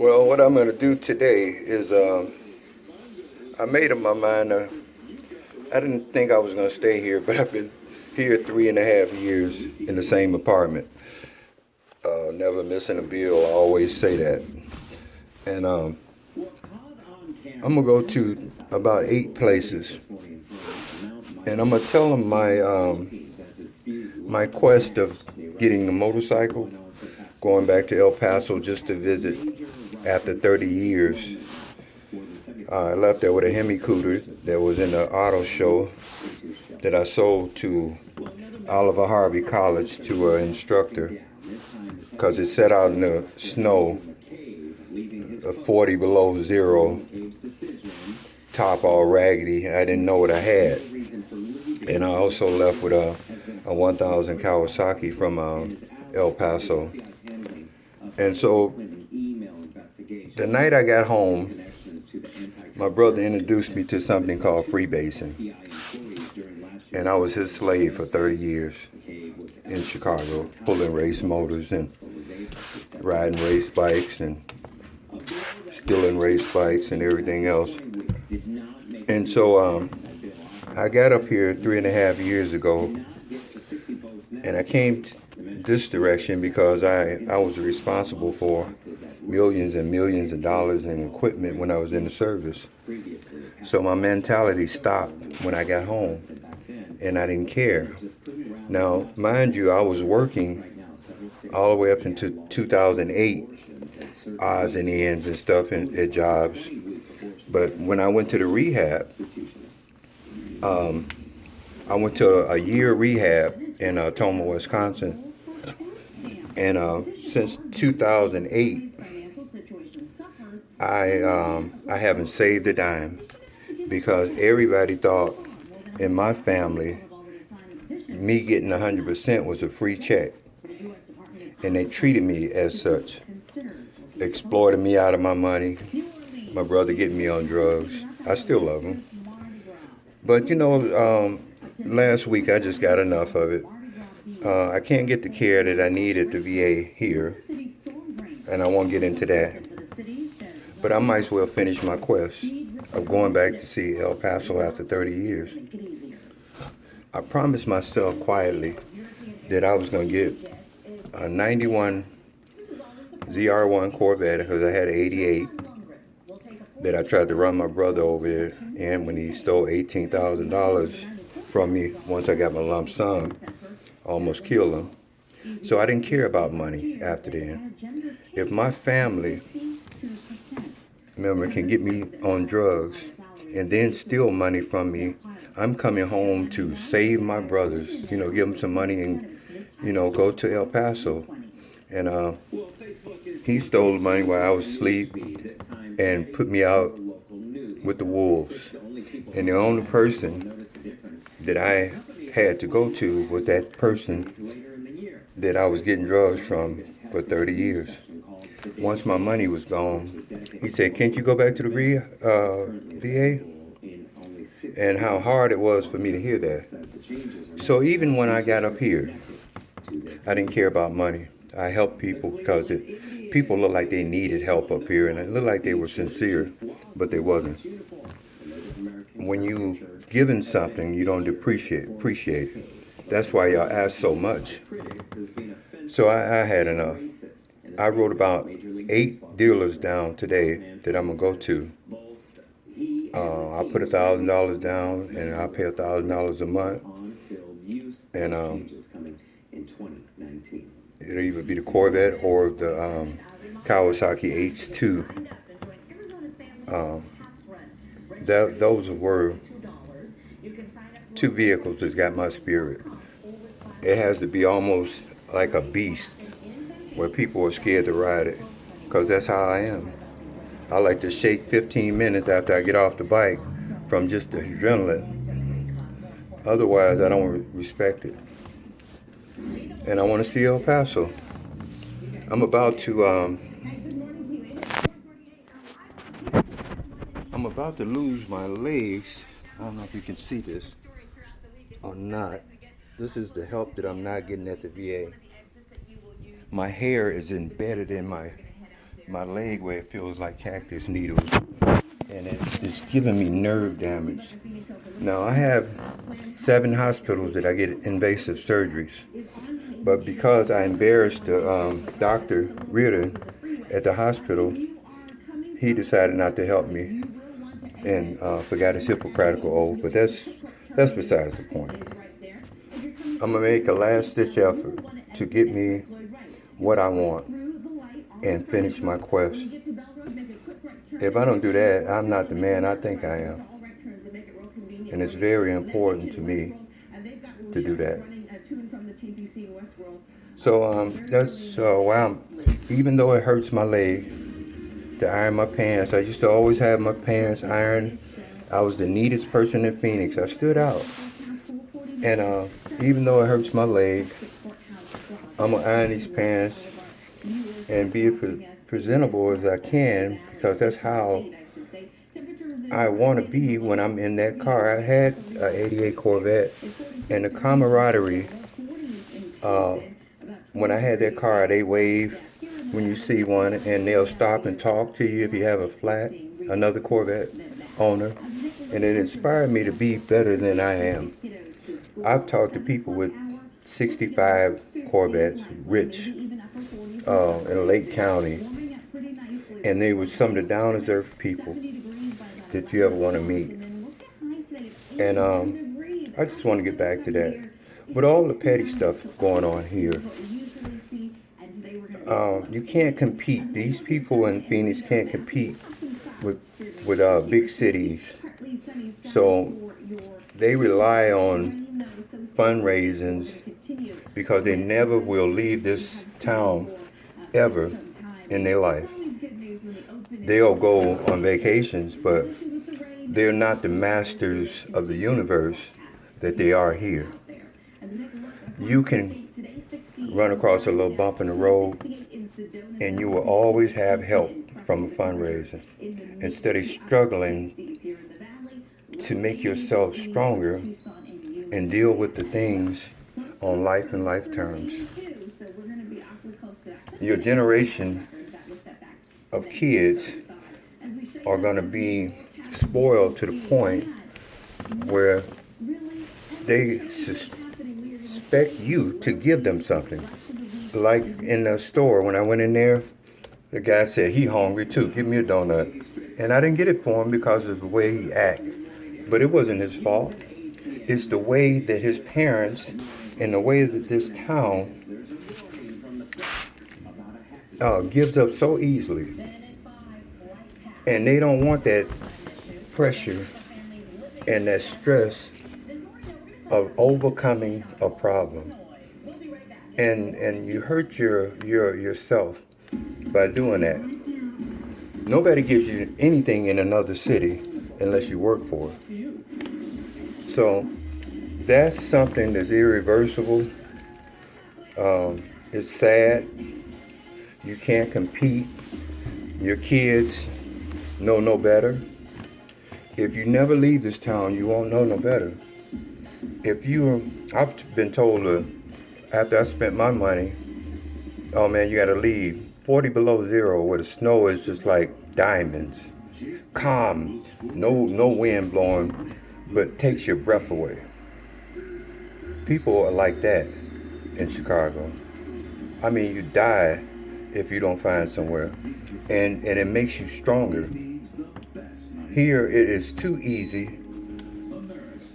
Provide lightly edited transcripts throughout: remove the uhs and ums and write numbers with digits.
Well, what I'm going to do today is I made up my mind. I didn't think I was going to stay here, but I've been here 3.5 years in the same apartment. Never missing a bill. I always say that. And I'm going to go to about 8 places. And I'm going to tell them my quest of getting the motorcycle, going back to El Paso just to visit after 30 years. I left there with a Hemi Cooter that was in the auto show that I sold to Oliver Harvey College to an instructor because it set out in the snow, 40 below zero, top all raggedy. I didn't know what I had. And I also left with a 1000 Kawasaki from El Paso. And so the night I got home, my brother introduced me to something called freebasing. And I was his slave for 30 years in Chicago, pulling race motors and riding race bikes and stealing race bikes and everything else. And so I got up here 3.5 years ago, and I came this direction because I was responsible for millions and millions of dollars in equipment when I was in the service. So my mentality stopped when I got home, and I didn't care. Now, mind you, I was working all the way up into 2008, odds and ends and stuff at jobs. But when I went to the rehab, I went to a year rehab in Toma, Wisconsin. And since 2008, I haven't saved a dime because everybody thought in my family me getting 100% was a free check, and they treated me as such, exploited me out of my money. My brother getting me on drugs. I still love him, but last week I just got enough of it. I can't get the care that I need at the VA here, and I won't get into that. But I might as well finish my quest of going back to see El Paso after 30 years. I promised myself quietly that I was going to get a 91 ZR1 Corvette because I had an 88 that I tried to run my brother over there and when he stole $18,000 from me once I got my lump sum, almost killed him. So I didn't care about money after then. If my family member can get me on drugs and then steal money from me, I'm coming home to save my brothers, give them some money and, go to El Paso. And he stole the money while I was asleep and put me out with the wolves. And the only person that I had to go to was that person that I was getting drugs from for 30 years. Once my money was gone, he said, "Can't you go back to the VA?" And how hard it was for me to hear that. So even when I got up here, I didn't care about money. I helped people because people looked like they needed help up here, and it looked like they were sincere, but they wasn't. When you given something, you don't appreciate it. That's why y'all ask so much. So I had enough. I wrote about 8 dealers down today that I'm gonna go to. I put $1,000 down, and I pay $1,000 a month. And it'll either be the Corvette or the Kawasaki H2. Those were 2 vehicles that's got my spirit. It has to be almost like a beast where people are scared to ride it, because that's how I am. I like to shake 15 minutes after I get off the bike from just the adrenaline. Otherwise, I don't respect it. And I want to see El Paso. I'm about to lose my legs. I don't know if you can see this or not. This is the help that I'm not getting at the VA. My hair is embedded in my my leg where it feels like cactus needles, and it's giving me nerve damage. Now I have 7 hospitals that I get invasive surgeries, but because I embarrassed the Dr. Reardon at the hospital, he decided not to help me and forgot his Hippocratic oath. But that's besides the point. I'm gonna make a last-ditch effort to get me what I want and finish my quest. If I don't do that, I'm not the man I think I am. And it's very important to me to do that. So that's why even though it hurts my leg to iron my pants, I used to always have my pants ironed. I was the neatest person in Phoenix. I stood out. And even though it hurts my leg, I'm gonna iron these pants and be presentable as I can, because that's how I want to be when I'm in that car. I had an '88 Corvette, and the camaraderie, when I had that car, they wave when you see one, and they'll stop and talk to you if you have a flat, another Corvette owner, and it inspired me to be better than I am. I've talked to people with 65 Corvettes, rich, in Lake County, and they were some of the down to earth people that you ever want to meet. And I just want to get back to that. With all the petty stuff going on here, you can't compete. These people in Phoenix can't compete with big cities. So they rely on fundraisings because they never will leave this town ever in their life. They'll go on vacations, but they're not the masters of the universe that they are here. You can run across a little bump in the road, and you will always have help from a fundraiser. Instead of struggling to make yourself stronger and deal with the things on life and life terms. Your generation of kids are going to be spoiled to the point where they suspect you to give them something. Like in the store, when I went in there, the guy said he hungry too, give me a donut. And I didn't get it for him because of the way he acted. But it wasn't his fault. It's the way that his parents and the way that this town gives up so easily. And they don't want that pressure and that stress of overcoming a problem. And you hurt yourself by doing that. Nobody gives you anything in another city unless you work for it. So that's something that's irreversible. It's sad. You can't compete. Your kids know no better. If you never leave this town, you won't know no better. I've been told after I spent my money, oh man, you gotta leave. 40 below zero where the snow is just like diamonds. Calm, no wind blowing, but takes your breath away. People are like that in Chicago. I mean, you die if you don't find somewhere. And it makes you stronger. Here, it is too easy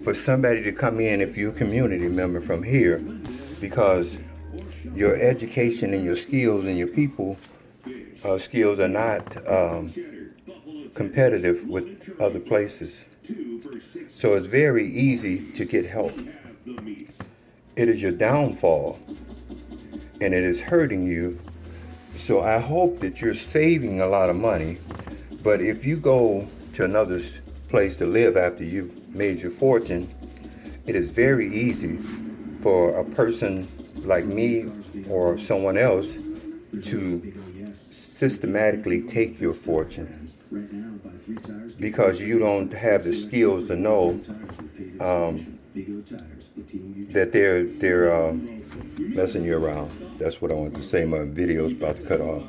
for somebody to come in, if you're a community member from here, because your education and your skills and your people skills are not competitive with other places. So it's very easy to get help. It is your downfall, and it is hurting you. So I hope that you're saving a lot of money, but if you go to another place to live after you've made your fortune, it is very easy for a person like me or someone else to systematically take your fortune because you don't have the skills to know that they're messing you around. That's what I wanted to say. My video's about to cut off.